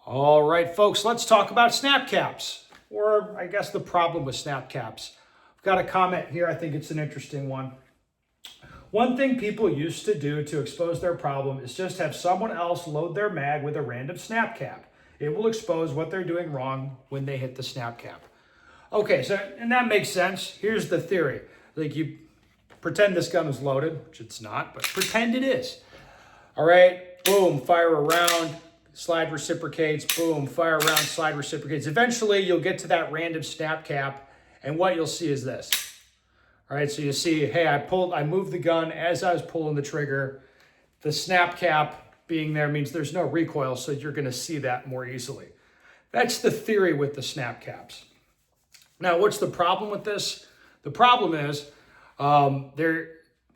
All right, folks, let's talk about snap caps, or I guess the problem with snap caps. I've got a comment here. I think it's an interesting one. One thing people used to do to expose their problem is just have someone else load their mag with a random snap cap. It will expose what they're doing wrong when they hit the snap cap. Okay, so, and that makes sense. Here's the theory. Like, you pretend this gun is loaded, which it's not, but pretend it is. All right, boom, fire around, slide reciprocates, boom, fire around, slide reciprocates. Eventually, you'll get to that random snap cap, and what you'll see is this. All right, so you see, hey, I moved the gun as I was pulling the trigger. The snap cap being there means there's no recoil, so you're gonna see that more easily. That's the theory with the snap caps. Now, what's the problem with this? The problem is,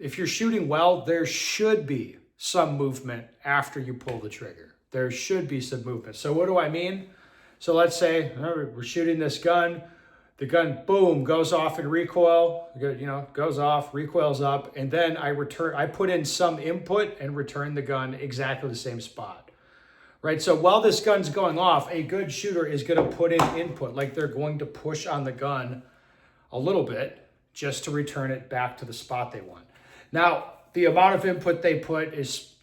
if you're shooting well, there should be some movement after you pull the trigger. There should be some movement. So what do I mean? So let's say we're shooting this gun. The gun, boom, goes off in recoil, goes off, recoils up, and then I put in some input and return the gun exactly the same spot, right? So while this gun's going off, a good shooter is gonna put in input, like they're going to push on the gun a little bit just to return it back to the spot they want. Now, the amount of input they put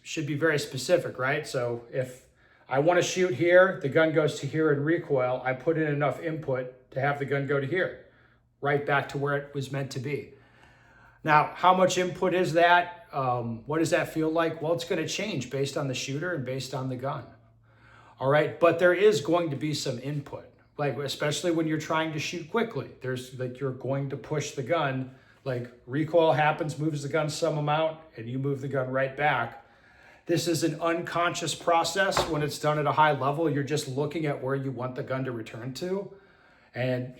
should be very specific, right? So if I want to shoot here, the gun goes to here in recoil, I put in enough input to have the gun go to here, right back to where it was meant to be. Now, how much input is that? What does that feel like? Well, it's going to change based on the shooter and based on the gun. All right, but there is going to be some input, like especially when you're trying to shoot quickly. You're going to push the gun, like recoil happens, moves the gun some amount, and you move the gun right back. This is an unconscious process. When it's done at a high level, you're just looking at where you want the gun to return to. And,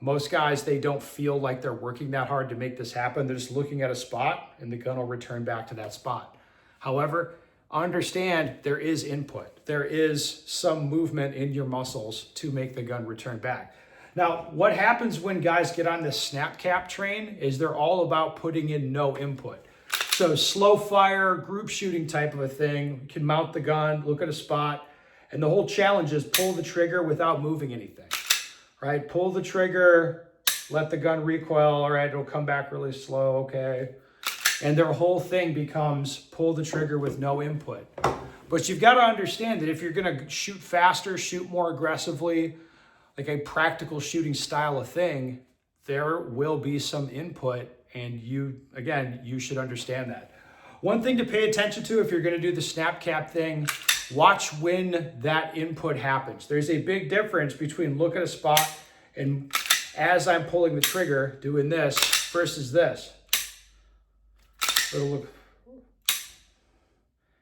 most guys, they don't feel like they're working that hard to make this happen. They're just looking at a spot and the gun will return back to that spot. However, understand there is input. There is some movement in your muscles to make the gun return back. Now, what happens when guys get on this snap cap train is they're all about putting in no input. So slow fire, group shooting type of a thing, you can mount the gun, look at a spot, and the whole challenge is pull the trigger without moving anything, right? Pull the trigger, let the gun recoil, all right, it'll come back really slow, okay. And their whole thing becomes pull the trigger with no input. But you've got to understand that if you're gonna shoot faster, shoot more aggressively, like a practical shooting style of thing, there will be some input. And you should understand that. One thing to pay attention to if you're going to do the snap cap thing, watch when that input happens. There's a big difference between look at a spot and as I'm pulling the trigger, doing this versus this.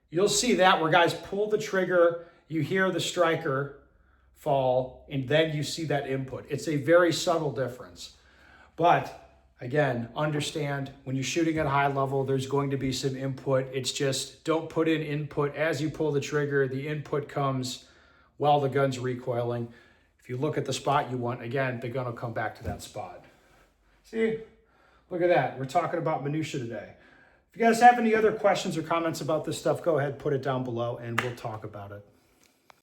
You'll see that where guys pull the trigger, you hear the striker fall, and then you see that input. It's a very subtle difference. But again, understand when you're shooting at a high level, there's going to be some input. It's just don't put in input as you pull the trigger. The input comes while the gun's recoiling. If you look at the spot you want, again, the gun will come back to that spot. See, look at that. We're talking about minutia today. If you guys have any other questions or comments about this stuff, go ahead, put it down below and we'll talk about it.